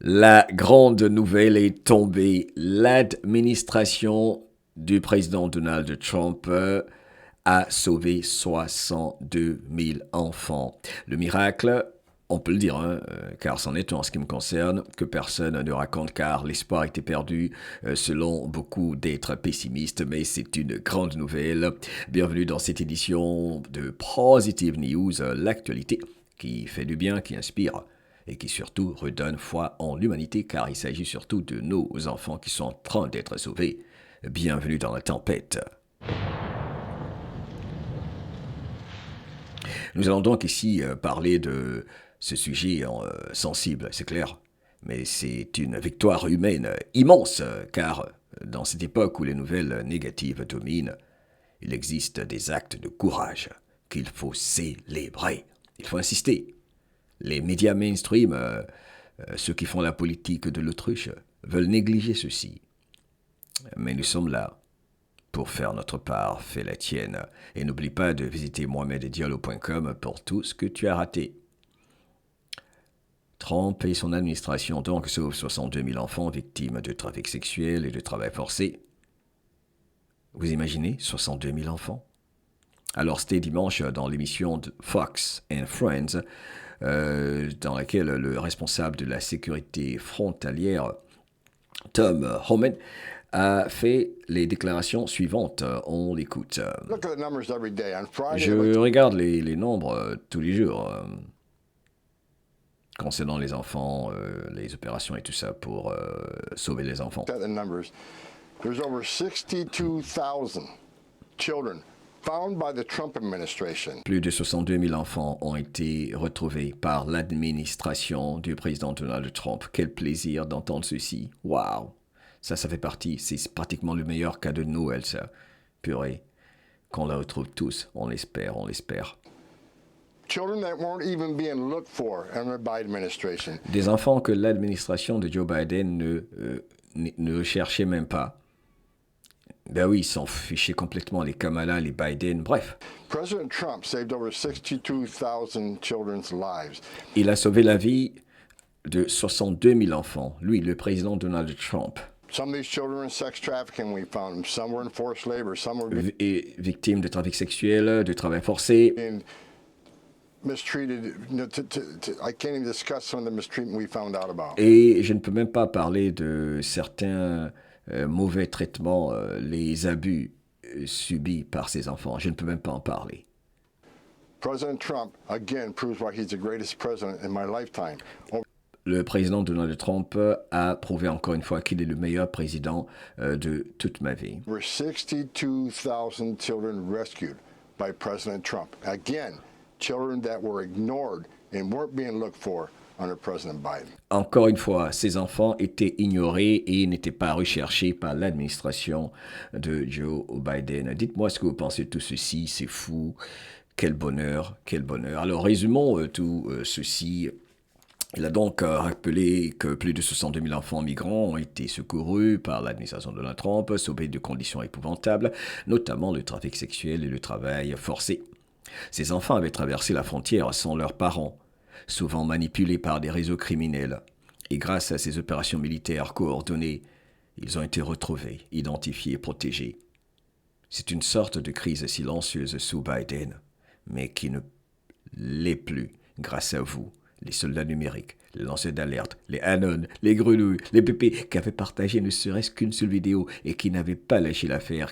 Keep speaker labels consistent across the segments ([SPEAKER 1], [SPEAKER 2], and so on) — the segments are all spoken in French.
[SPEAKER 1] La grande nouvelle est tombée. L'administration du président Donald Trump a sauvé 62 000 enfants. Le miracle, on peut le dire, car c'en est en ce qui me concerne, que personne ne raconte car l'espoir était perdu selon beaucoup d'êtres pessimistes, mais c'est une grande nouvelle. Bienvenue dans cette édition de Positive News, l'actualité qui fait du bien, qui inspire et qui surtout redonne foi en l'humanité car il s'agit surtout de nos enfants qui sont en train d'être sauvés. Bienvenue dans la tempête. Nous allons donc ici parler de ce sujet sensible, c'est clair, mais c'est une victoire humaine immense, car dans cette époque où les nouvelles négatives dominent, il existe des actes de courage qu'il faut célébrer. Il faut insister. Les médias mainstream, ceux qui font la politique de l'autruche, veulent négliger ceci. Mais nous sommes là pour faire notre part, fais la tienne. Et n'oublie pas de visiter mohameddiallo.com pour tout ce que tu as raté. Trump et son administration donc sauvent 62 000 enfants victimes de trafic sexuel et de travail forcé. Vous imaginez 62 000 enfants? Alors c'était dimanche dans l'émission de Fox and Friends, dans laquelle le responsable de la sécurité frontalière, Tom Homan, a fait les déclarations suivantes. On l'écoute. Je regarde les nombres tous les jours concernant les enfants, les opérations et tout ça pour sauver les enfants.
[SPEAKER 2] There's over 62,000 children found by the Trump administration.
[SPEAKER 1] Plus de 62 000 enfants ont été retrouvés par l'administration du président Donald Trump. Quel plaisir d'entendre ceci. Waouh! Ça fait partie, c'est pratiquement le meilleur cadeau de Noël, ça. Purée. Qu'on la retrouve tous, on l'espère, on l'espère.
[SPEAKER 2] Children that weren't even being looked for under the Biden administration.
[SPEAKER 1] Des enfants que l'administration de Joe Biden ne cherchait même pas. Ben oui, ils s'en fichaient complètement, les Kamala, les Biden, bref.
[SPEAKER 2] President Trump saved over 62,000 children's lives.
[SPEAKER 1] Il a sauvé la vie de 62 000 enfants, lui, le président Donald Trump.
[SPEAKER 2] Some of these children were in sex trafficking, we found them. Some were in forced labor, some were
[SPEAKER 1] Victimes de trafic sexuel, de travail forcé.
[SPEAKER 2] being mistreated. I can't even discuss some of the mistreatment we found out about.
[SPEAKER 1] Et je ne peux même pas parler de certains mauvais traitements, les abus subis par ces enfants. Je ne peux même pas en parler.
[SPEAKER 2] President Trump, again, proves why he's the greatest president in my lifetime.
[SPEAKER 1] Le président Donald Trump a prouvé encore une fois qu'il est le meilleur président de toute ma vie.
[SPEAKER 2] Over 62,000 children rescued by President Trump. Again, children that were ignored and weren't being looked for under President Biden.
[SPEAKER 1] Encore une fois, ces enfants étaient ignorés et n'étaient pas recherchés par l'administration de Joe Biden. Dites-moi ce que vous pensez de tout ceci, c'est fou. Quel bonheur, quel bonheur. Alors résumons tout ceci. Il a donc rappelé que plus de 62 000 enfants migrants ont été secourus par l'administration de Donald Trump, sauvés de conditions épouvantables, notamment le trafic sexuel et le travail forcé. Ces enfants avaient traversé la frontière sans leurs parents, souvent manipulés par des réseaux criminels. Et grâce à ces opérations militaires coordonnées, ils ont été retrouvés, identifiés et protégés. C'est une sorte de crise silencieuse sous Biden, mais qui ne l'est plus grâce à vous. Les soldats numériques, les lanceurs d'alerte, les Anon, les grenouilles, les pépés qui avaient partagé ne serait-ce qu'une seule vidéo et qui n'avaient pas lâché l'affaire,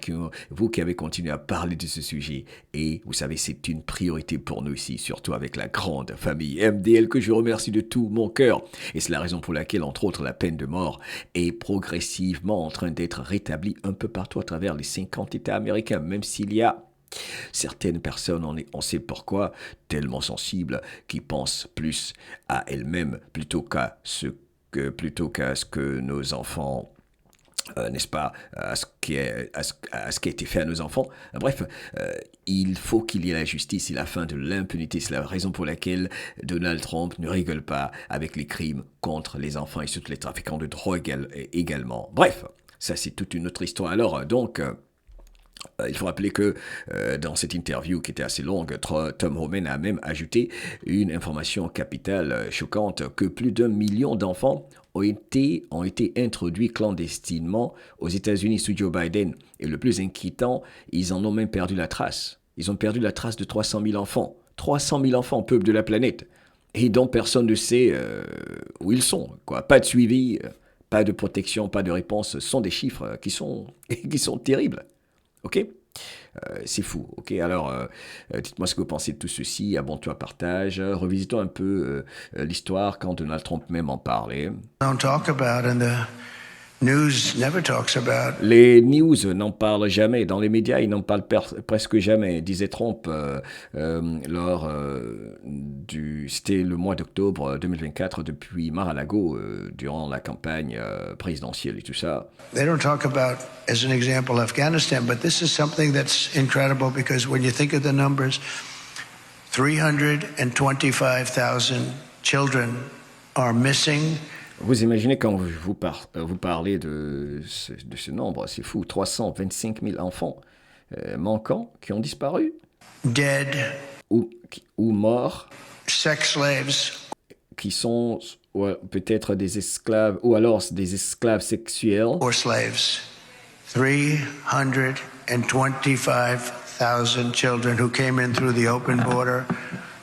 [SPEAKER 1] vous qui avez continué à parler de ce sujet. Et vous savez, c'est une priorité pour nous ici, surtout avec la grande famille MDL que je remercie de tout mon cœur. Et c'est la raison pour laquelle, entre autres, la peine de mort est progressivement en train d'être rétablie un peu partout à travers les 50 États américains, même s'il y a certaines personnes, on sait pourquoi, tellement sensibles, qui pensent plus à elles-mêmes plutôt qu'à ce que nos enfants, n'est-ce pas, à ce qui a été fait à nos enfants. Bref, il faut qu'il y ait la justice et la fin de l'impunité. C'est la raison pour laquelle Donald Trump ne rigole pas avec les crimes contre les enfants et surtout les trafiquants de drogue également. Bref, ça c'est toute une autre histoire. Alors, donc... Il faut rappeler que dans cette interview qui était assez longue, Tom Homan a même ajouté une information capitale choquante que plus d'1 million d'enfants ont été introduits clandestinement aux États-Unis sous Joe Biden. Et le plus inquiétant, ils en ont même perdu la trace. Ils ont perdu la trace de 300 000 enfants. 300 000 enfants, peuple de la planète. Et dont personne ne sait où ils sont, quoi. Pas de suivi, pas de protection, pas de réponse. Ce sont des chiffres qui sont terribles. Ok? C'est fou. Ok? Alors, dites-moi ce que vous pensez de tout ceci. Abonne-toi, partage. Revisitons un peu l'histoire quand Donald Trump même en parlait.
[SPEAKER 3] Don't talk about and the news never talks about.
[SPEAKER 1] Les news n'en parlent jamais. Dans les médias, ils n'en parlent presque jamais, disait Trump lors c'était le mois d'octobre 2024 depuis Mar-a-Lago, durant la campagne présidentielle et tout ça.
[SPEAKER 3] They don't talk about, as an example, Afghanistan, but this is something that's incredible because when you think of the numbers, 325,000 children are missing.
[SPEAKER 1] Vous imaginez quand vous parlez de ce nombre, c'est fou, 325 000 enfants manquants qui ont disparu
[SPEAKER 3] Dead,
[SPEAKER 1] ou morts,
[SPEAKER 3] sex slaves,
[SPEAKER 1] qui sont peut-être des esclaves ou alors des esclaves sexuels.
[SPEAKER 3] or slaves. 325,000 children who came in through the open border.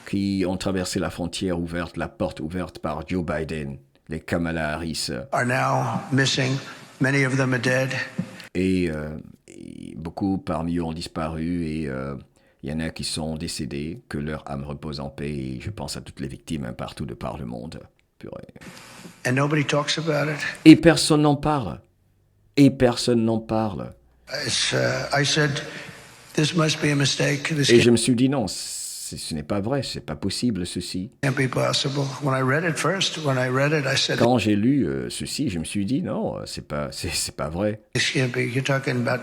[SPEAKER 1] Qui ont traversé la frontière ouverte, la porte ouverte par Joe Biden, les Kamala Harris.
[SPEAKER 3] Are now missing. Many of them are dead.
[SPEAKER 1] Et beaucoup parmi eux ont disparu et il y en a qui sont décédés, que leur âme repose en paix. Et je pense à toutes les victimes partout de par le monde. Purée.
[SPEAKER 3] And nobody talks about it.
[SPEAKER 1] Et personne n'en parle. Et personne n'en parle.
[SPEAKER 3] I said, this must be a mistake. This
[SPEAKER 1] Et je me suis dit non, ce n'est pas vrai, c'est pas possible ceci.
[SPEAKER 3] can't be possible. When I read it, I said,
[SPEAKER 1] Quand j'ai lu ceci, je me suis dit non, c'est pas vrai.
[SPEAKER 3] this can't be. You're talking about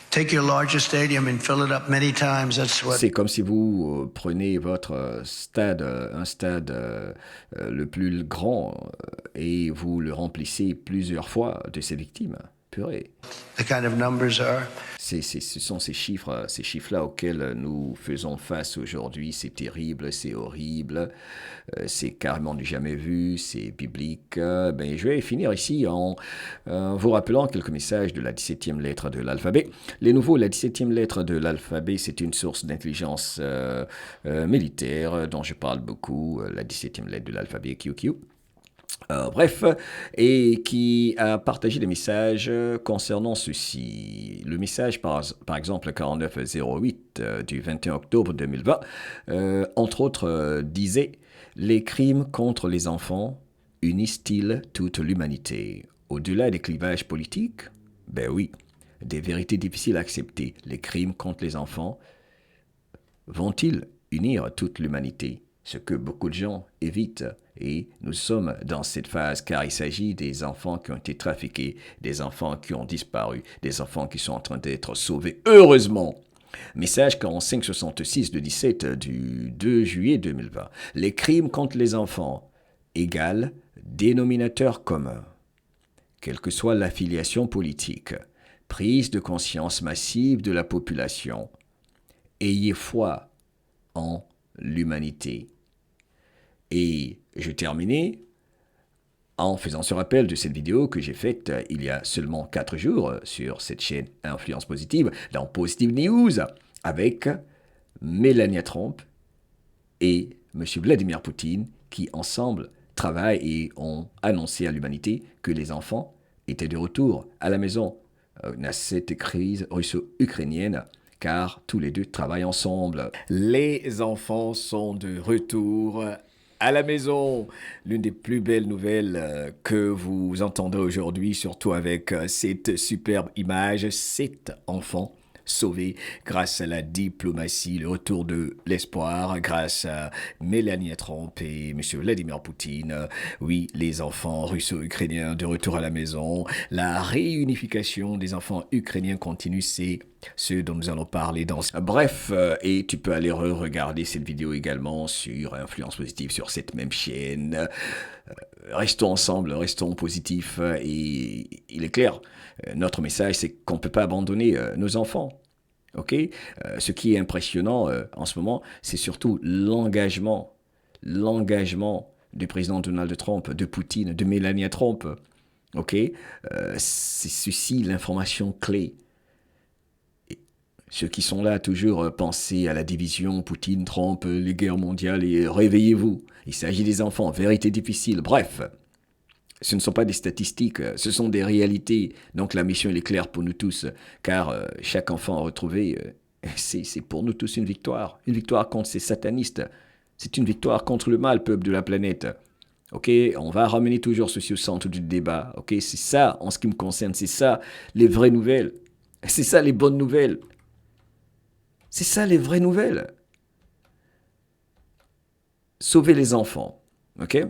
[SPEAKER 3] take your largest stadium and fill it up many times. That's what.
[SPEAKER 1] C'est comme si vous prenez votre stade, un stade le plus grand et vous le remplissez plusieurs fois de ses victimes. Purée.
[SPEAKER 3] The kind of numbers are.
[SPEAKER 1] Ce sont ces chiffres-là auxquels nous faisons face aujourd'hui. C'est terrible, c'est horrible, c'est carrément du jamais vu, c'est biblique. Je vais finir ici en vous rappelant quelques messages de la 17e lettre de l'alphabet. Les nouveaux, la 17e lettre de l'alphabet, c'est une source d'intelligence militaire dont je parle beaucoup, la 17e lettre de l'alphabet QQ. Bref, et qui a partagé des messages concernant ceci. Le message, par exemple, 4908 du 21 octobre 2020, entre autres, disait « Les crimes contre les enfants unissent-ils toute l'humanité? Au-delà des clivages politiques? Ben oui, des vérités difficiles à accepter. Les crimes contre les enfants vont-ils unir toute l'humanité? Ce que beaucoup de gens évitent. Et nous sommes dans cette phase car il s'agit des enfants qui ont été trafiqués, des enfants qui ont disparu, des enfants qui sont en train d'être sauvés. Heureusement! Message 4566 de 17 du 2 juillet 2020. Les crimes contre les enfants égale dénominateur commun. Quelle que soit l'affiliation politique, prise de conscience massive de la population. Ayez foi en l'humanité. Et je terminais en faisant ce rappel de cette vidéo que j'ai faite il y a seulement 4 jours sur cette chaîne Influence Positive, dans Positive News, avec Melania Trump et M. Vladimir Poutine, qui ensemble travaillent et ont annoncé à l'humanité que les enfants étaient de retour à la maison dans cette crise russo-ukrainienne, car tous les deux travaillent ensemble. Les enfants sont de retour à la maison. L'une des plus belles nouvelles que vous entendrez aujourd'hui, surtout avec cette superbe image, 7 enfants sauvés grâce à la diplomatie, le retour de l'espoir, grâce à Melania Trump et M. Vladimir Poutine. Oui, les enfants russo-ukrainiens de retour à la maison. La réunification des enfants ukrainiens continue, c'est ce dont nous allons parler dans... Bref, et tu peux aller regarder cette vidéo également sur Influence Positive, sur cette même chaîne. Restons ensemble, restons positifs, et il est clair, notre message c'est qu'on ne peut pas abandonner nos enfants. Ok. Ce qui est impressionnant en ce moment, c'est surtout l'engagement du président Donald Trump, de Poutine, de Melania Trump. Ok. C'est ceci l'information clé. Ceux qui sont là toujours penser à la division, Poutine, Trump, les guerres mondiales, et réveillez-vous. Il s'agit des enfants, vérité difficile. Bref, ce ne sont pas des statistiques, ce sont des réalités. Donc la mission elle est claire pour nous tous, car chaque enfant retrouvé, c'est pour nous tous une victoire. Une victoire contre ces satanistes. C'est une victoire contre le mal, peuple de la planète. Ok, on va ramener toujours ceci au centre du débat. Ok, c'est ça, en ce qui me concerne, c'est ça les vraies nouvelles. C'est ça les bonnes nouvelles. C'est ça les vraies nouvelles. Sauver les enfants. Ok?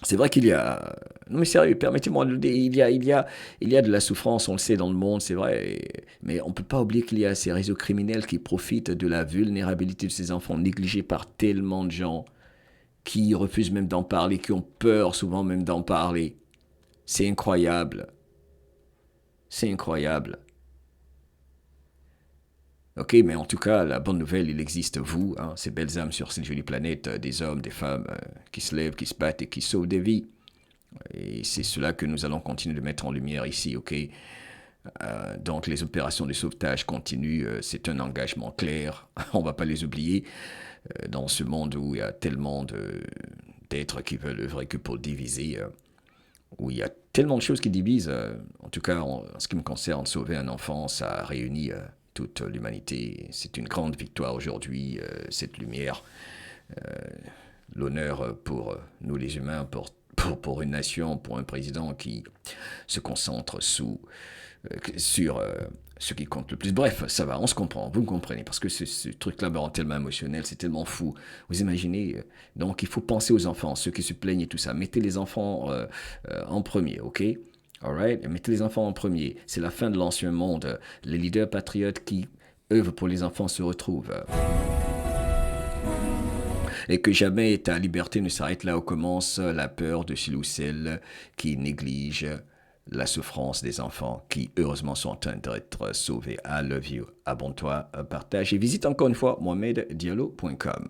[SPEAKER 1] C'est vrai qu'il y a... Non mais sérieux, permettez-moi de le dire, il y a de la souffrance, on le sait dans le monde, c'est vrai. Mais on ne peut pas oublier qu'il y a ces réseaux criminels qui profitent de la vulnérabilité de ces enfants négligés par tellement de gens qui refusent même d'en parler, qui ont peur souvent même d'en parler. C'est incroyable. C'est incroyable. Ok, mais en tout cas, la bonne nouvelle, il existe vous, hein, ces belles âmes sur cette jolie planète, des hommes, des femmes qui se lèvent, qui se battent et qui sauvent des vies. Et c'est cela que nous allons continuer de mettre en lumière ici, ok? Donc les opérations de sauvetage continuent, c'est un engagement clair, on ne va pas les oublier, dans ce monde où il y a tellement d'êtres qui veulent œuvrer que pour diviser, où il y a tellement de choses qui divisent, en tout cas en ce qui me concerne, sauver un enfant, ça réunit toute l'humanité. C'est une grande victoire aujourd'hui, cette lumière. L'honneur pour nous les humains, pour une nation, pour un président qui se concentre sur ce qui compte le plus. Bref, ça va, on se comprend, vous me comprenez, parce que ce truc-là me rend tellement émotionnel, c'est tellement fou. Vous imaginez, donc il faut penser aux enfants, ceux qui se plaignent et tout ça. Mettez les enfants en premier, ok? Alright? Mettez les enfants en premier. C'est la fin de l'ancien monde. Les leaders patriotes qui œuvrent pour les enfants se retrouvent. Et que jamais ta liberté ne s'arrête là où commence la peur de celui ou celle qui néglige la souffrance des enfants qui, heureusement, sont en train d'être sauvés. I love you. Abonne-toi, partage et visite encore une fois mohameddiallo.com.